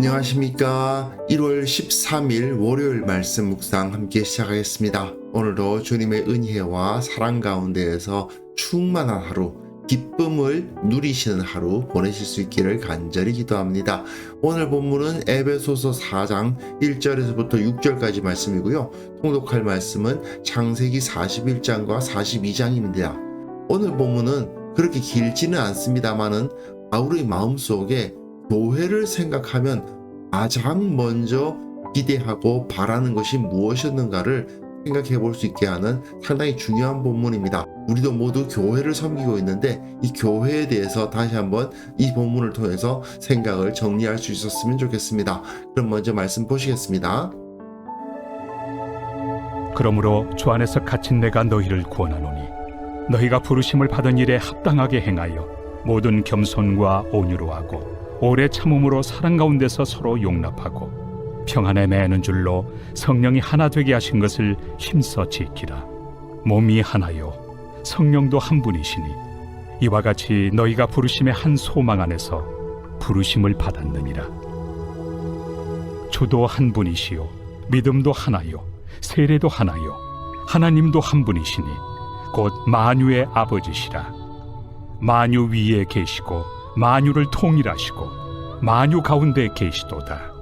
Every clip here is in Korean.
안녕하십니까. 1월 13일 월요일 말씀 묵상 함께 시작하겠습니다. 오늘도 주님의 은혜와 사랑 가운데에서 충만한 하루, 기쁨을 누리시는 하루 보내실 수 있기를 간절히 기도합니다. 오늘 본문은 에베소서 4장 1절에서부터 6절까지 말씀이고요. 통독할 말씀은 창세기 41장과 42장입니다. 오늘 본문은 그렇게 길지는 않습니다만은 바울의 마음속에 교회를 생각하면 가장 먼저 기대하고 바라는 것이 무엇이었는가를 생각해 볼 수 있게 하는 상당히 중요한 본문입니다. 우리도 모두 교회를 섬기고 있는데 이 교회에 대해서 다시 한번 이 본문을 통해서 생각을 정리할 수 있었으면 좋겠습니다. 그럼 먼저 말씀 보시겠습니다. 그러므로 주 안에서 갇힌 내가 너희를 구원하노니 너희가 부르심을 받은 일에 합당하게 행하여 모든 겸손과 온유로 하고 오래 참음으로 사랑 가운데서 서로 용납하고 평안에 매는 줄로 성령이 하나 되게 하신 것을 힘써 지키라. 몸이 하나요 성령도 한 분이시니 이와 같이 너희가 부르심의 한 소망 안에서 부르심을 받았느니라. 주도 한 분이시요 믿음도 하나요 세례도 하나요 하나님도 한 분이시니 곧 만유의 아버지시라. 만유 위에 계시고 만유를 통일하시고 만유 가운데 계시도다.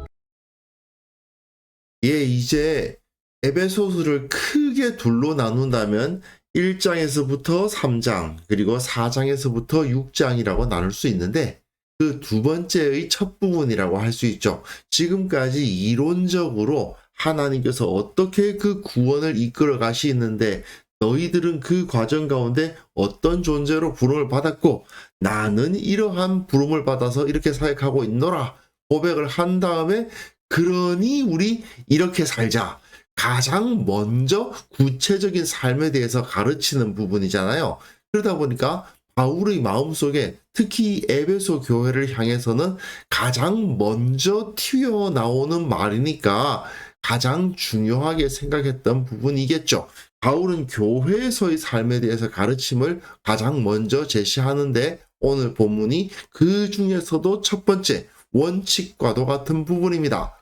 이제 에베소서를 크게 둘로 나눈다면 1장에서부터 3장 그리고 4장에서부터 6장이라고 나눌 수 있는데 그 두 번째의 첫 부분이라고 할 수 있죠. 지금까지 이론적으로 하나님께서 어떻게 그 구원을 이끌어 가시는데 너희들은 그 과정 가운데 어떤 존재로 부름을 받았고 나는 이러한 부름을 받아서 이렇게 사역하고 있노라 고백을 한 다음에 그러니 우리 이렇게 살자. 가장 먼저 구체적인 삶에 대해서 가르치는 부분이잖아요. 그러다 보니까 바울의 마음속에 특히 에베소 교회를 향해서는 가장 먼저 튀어나오는 말이니까 가장 중요하게 생각했던 부분이겠죠. 바울은 교회에서의 삶에 대해서 가르침을 가장 먼저 제시하는데 오늘 본문이 그 중에서도 첫 번째 원칙과도 같은 부분입니다.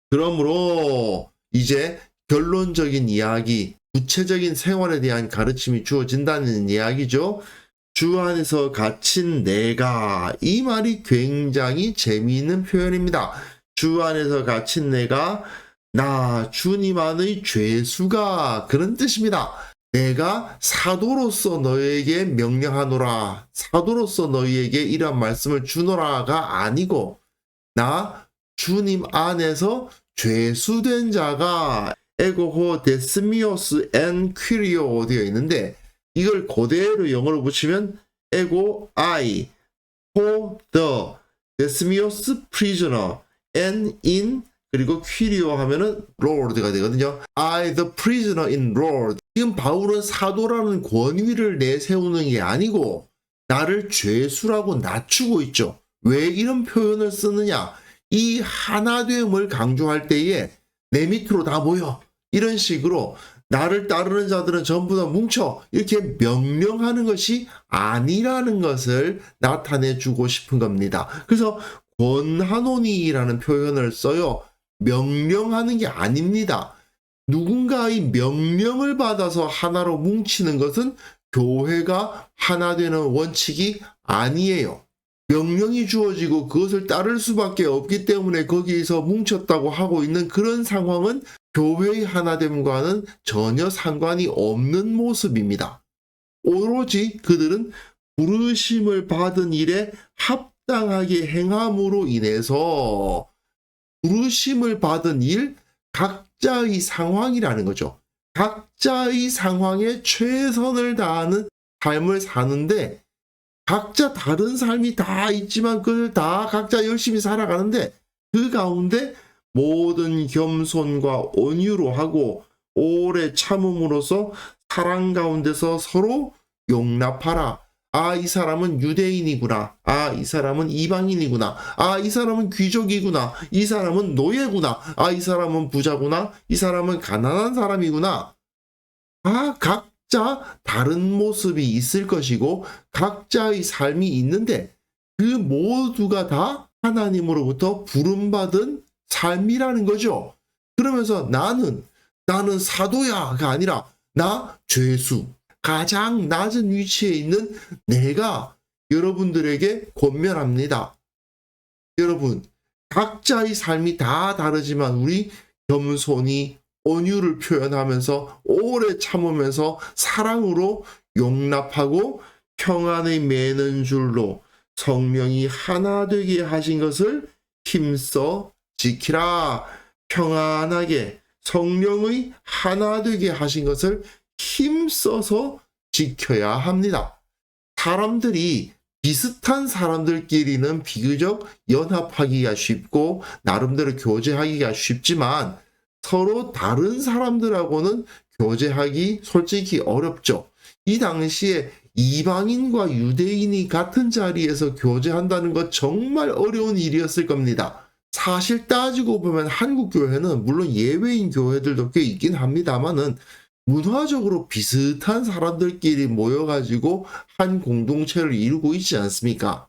그러므로 이제 결론적인 이야기, 구체적인 생활에 대한 가르침이 주어진다는 이야기죠. 주 안에서 갇힌 내가, 이 말이 굉장히 재미있는 표현입니다. 주 안에서 갇힌 내가 나 주님 안의 죄수가 그런 뜻입니다. 내가 사도로서 너에게 명령하노라, 사도로서 너희에게 이런 말씀을 주노라가 아니고 나 주님 안에서 죄수된 자가 에고호 데스미오스 엔 퀴리오 되어 있는데 이걸 그대로 영어로 붙이면 에고 I 호 the 데스미오스 prisoner and in 그리고 퀴리오 하면은 Lord가 되거든요. I the prisoner in Lord. 지금 바울은 사도라는 권위를 내세우는 게 아니고 나를 죄수라고 낮추고 있죠. 왜 이런 표현을 쓰느냐? 이 하나됨을 강조할 때에 내 밑으로 다 모여. 이런 식으로 나를 따르는 자들은 전부 다 뭉쳐. 이렇게 명령하는 것이 아니라는 것을 나타내 주고 싶은 겁니다. 그래서 권하노니라는 표현을 써요. 명령하는 게 아닙니다. 누군가의 명령을 받아서 하나로 뭉치는 것은 교회가 하나 되는 원칙이 아니에요. 명령이 주어지고 그것을 따를 수밖에 없기 때문에 거기에서 뭉쳤다고 하고 있는 그런 상황은 교회의 하나됨과는 전혀 상관이 없는 모습입니다. 오로지 그들은 부르심을 받은 일에 합당하게 행함으로 인해서 부르심을 받은 일, 각자의 상황이라는 거죠. 각자의 상황에 최선을 다하는 삶을 사는데 각자 다른 삶이 다 있지만 그걸 다 각자 열심히 살아가는데 그 가운데 모든 겸손과 온유로 하고 오래 참음으로써 사랑 가운데서 서로 용납하라. 아, 이 사람은 유대인이구나. 아, 이 사람은 이방인이구나. 아, 이 사람은 귀족이구나. 이 사람은 노예구나. 아, 이 사람은 부자구나. 이 사람은 가난한 사람이구나. 아, 각자 다른 모습이 있을 것이고 각자의 삶이 있는데 그 모두가 다 하나님으로부터 부름받은 삶이라는 거죠. 그러면서 나는 사도야가 아니라 나 죄수, 가장 낮은 위치에 있는 내가 여러분들에게 권면합니다. 여러분, 각자의 삶이 다 다르지만 우리 겸손히 온유를 표현하면서 오래 참으면서 사랑으로 용납하고 평안에 매는 줄로 성령이 하나 되게 하신 것을 힘써 지키라. 평안하게 성령의 하나 되게 하신 것을 힘써서 지켜야 합니다. 사람들이 비슷한 사람들끼리는 비교적 연합하기가 쉽고 나름대로 교제하기가 쉽지만 서로 다른 사람들하고는 교제하기 솔직히 어렵죠. 이 당시에 이방인과 유대인이 같은 자리에서 교제한다는 것 정말 어려운 일이었을 겁니다. 사실 따지고 보면 한국 교회는 물론 예외인 교회들도 꽤 있긴 합니다만은 문화적으로 비슷한 사람들끼리 모여가지고 한 공동체를 이루고 있지 않습니까?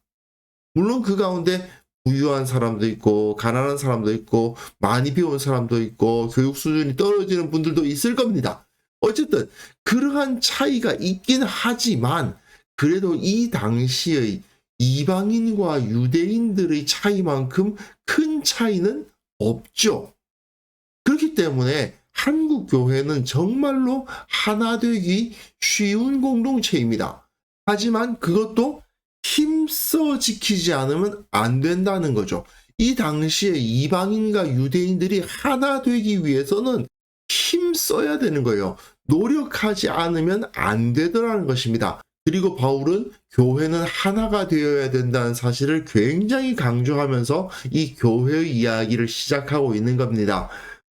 물론 그 가운데 부유한 사람도 있고 가난한 사람도 있고 많이 배운 사람도 있고 교육 수준이 떨어지는 분들도 있을 겁니다. 어쨌든 그러한 차이가 있긴 하지만 그래도 이 당시의 이방인과 유대인들의 차이만큼 큰 차이는 없죠. 그렇기 때문에 한국 교회는 정말로 하나 되기 쉬운 공동체입니다. 하지만 그것도 힘써 지키지 않으면 안 된다는 거죠. 이 당시에 이방인과 유대인들이 하나 되기 위해서는 힘써야 되는 거예요. 노력하지 않으면 안 되더라는 것입니다. 그리고 바울은 교회는 하나가 되어야 된다는 사실을 굉장히 강조하면서 이 교회의 이야기를 시작하고 있는 겁니다.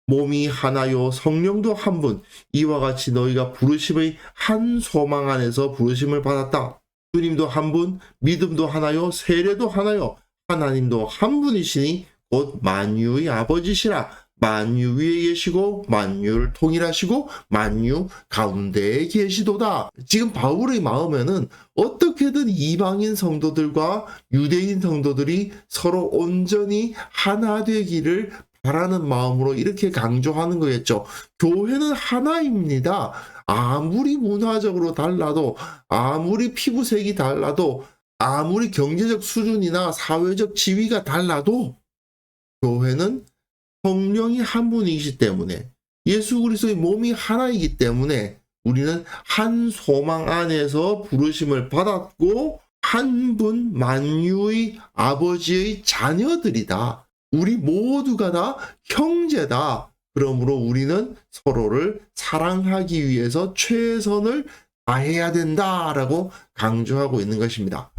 몸이 하나요 성령도 한 분, 이와 같이 너희가 부르심의 한 소망 안에서 부르심을 받았다. 주님도 한 분, 믿음도 하나요 세례도 하나요 하나님도 한 분이시니 곧 만유의 아버지시라. 만유 위에 계시고 만유를 통일하시고 만유 가운데에 계시도다. 지금 바울의 마음에는 어떻게든 이방인 성도들과 유대인 성도들이 서로 온전히 하나 되기를 바라는 마음으로 이렇게 강조하는 거겠죠. 교회는 하나입니다. 아무리 문화적으로 달라도 아무리 피부색이 달라도 아무리 경제적 수준이나 사회적 지위가 달라도 교회는 성령이 한 분이시기 때문에 예수 그리스도의 몸이 하나이기 때문에 우리는 한 소망 안에서 부르심을 받았고 한 분 만유의 아버지의 자녀들이다. 우리 모두가 다 형제다. 그러므로 우리는 서로를 사랑하기 위해서 최선을 다해야 된다라고 강조하고 있는 것입니다.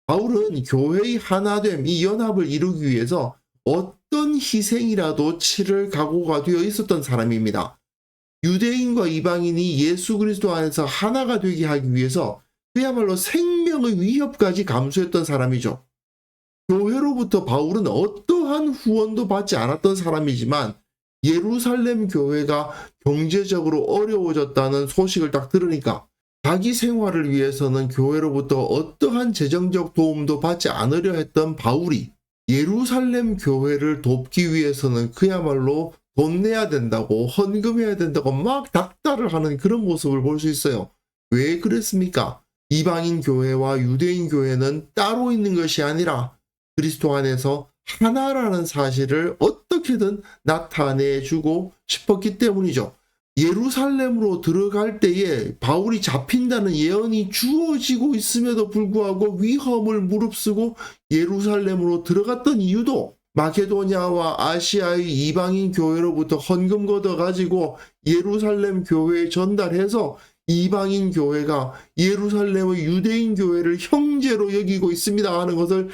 바울은 교회의 하나됨, 이 연합을 이루기 위해서 어떤 희생이라도 치를 각오가 되어 있었던 사람입니다. 유대인과 이방인이 예수 그리스도 안에서 하나가 되게 하기 위해서 그야말로 생명의 위협까지 감수했던 사람이죠. 교회로부터 바울은 어떠한 후원도 받지 않았던 사람이지만 예루살렘 교회가 경제적으로 어려워졌다는 소식을 딱 들으니까 자기 생활을 위해서는 교회로부터 어떠한 재정적 도움도 받지 않으려 했던 바울이 예루살렘 교회를 돕기 위해서는 그야말로 돈 내야 된다고 헌금해야 된다고 막 닥달을 하는 그런 모습을 볼 수 있어요. 왜 그랬습니까? 이방인 교회와 유대인 교회는 따로 있는 것이 아니라 그리스도 안에서 하나라는 사실을 어떻게든 나타내주고 싶었기 때문이죠. 예루살렘으로 들어갈 때에 바울이 잡힌다는 예언이 주어지고 있음에도 불구하고 위험을 무릅쓰고 예루살렘으로 들어갔던 이유도 마케도냐와 아시아의 이방인 교회로부터 헌금 걷어가지고 예루살렘 교회에 전달해서 이방인 교회가 예루살렘의 유대인 교회를 형제로 여기고 있습니다 하는 것을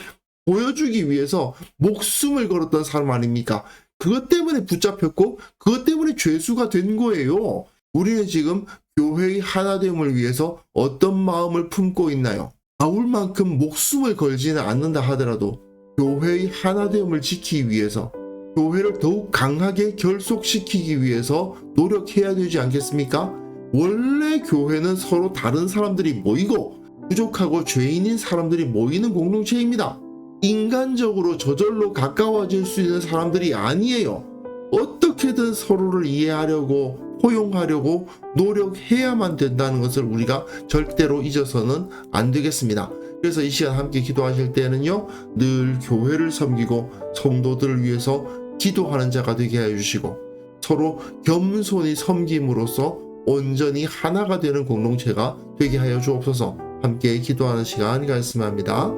보여주기 위해서 목숨을 걸었던 사람 아닙니까? 그것 때문에 붙잡혔고 그것 때문에 죄수가 된 거예요. 우리는 지금 교회의 하나됨을 위해서 어떤 마음을 품고 있나요? 바울만큼 목숨을 걸지는 않는다 하더라도 교회의 하나됨을 지키기 위해서 교회를 더욱 강하게 결속시키기 위해서 노력해야 되지 않겠습니까? 원래 교회는 서로 다른 사람들이 모이고 부족하고 죄인인 사람들이 모이는 공동체입니다. 인간적으로 저절로 가까워질 수 있는 사람들이 아니에요. 어떻게든 서로를 이해하려고 포용하려고 노력해야만 된다는 것을 우리가 절대로 잊어서는 안 되겠습니다. 그래서 이 시간 함께 기도하실 때는요, 늘 교회를 섬기고 성도들을 위해서 기도하는 자가 되게 해주시고, 서로 겸손히 섬김으로써 온전히 하나가 되는 공동체가 되게 하여 주옵소서. 함께 기도하는 시간 가졌으면 합니다.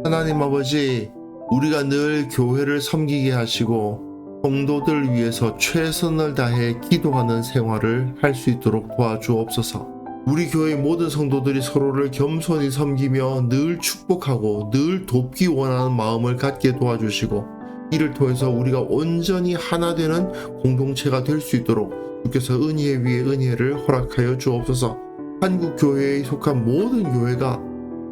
하나님 아버지, 우리가 늘 교회를 섬기게 하시고 성도들 위해서 최선을 다해 기도하는 생활을 할 수 있도록 도와주옵소서. 우리 교회 모든 성도들이 서로를 겸손히 섬기며 늘 축복하고 늘 돕기 원하는 마음을 갖게 도와주시고, 이를 통해서 우리가 온전히 하나 되는 공동체가 될 수 있도록 주께서 은혜 위에 은혜를 허락하여 주옵소서. 한국 교회에 속한 모든 교회가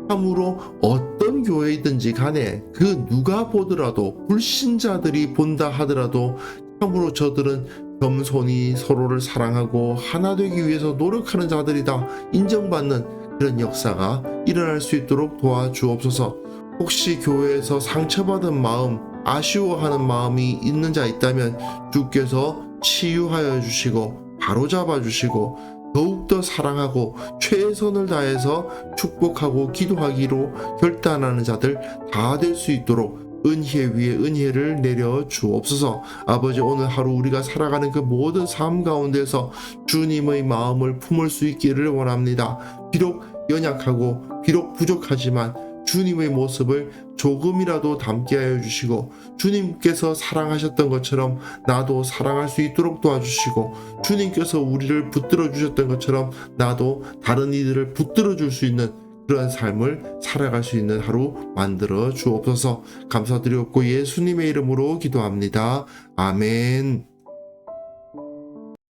참으로 어떤 교회이든지 간에 그 누가 보더라도, 불신자들이 본다 하더라도 참으로 저들은 겸손히 서로를 사랑하고 하나 되기 위해서 노력하는 자들이다 인정받는 그런 역사가 일어날 수 있도록 도와주옵소서. 혹시 교회에서 상처받은 마음, 아쉬워하는 마음이 있는 자 있다면 주께서 치유하여 주시고 바로잡아 주시고 더욱더 사랑하고 최선을 다해서 축복하고 기도하기로 결단하는 자들 다 될 수 있도록 은혜 위에 은혜를 내려 주옵소서. 아버지, 오늘 하루 우리가 살아가는 그 모든 삶 가운데서 주님의 마음을 품을 수 있기를 원합니다. 비록 연약하고 비록 부족하지만 주님의 모습을 조금이라도 담게 하여 주시고, 주님께서 사랑하셨던 것처럼 나도 사랑할 수 있도록 도와주시고, 주님께서 우리를 붙들어 주셨던 것처럼 나도 다른 이들을 붙들어 줄 수 있는 그런 삶을 살아갈 수 있는 하루 만들어 주옵소서. 감사드리옵고 예수님의 이름으로 기도합니다. 아멘.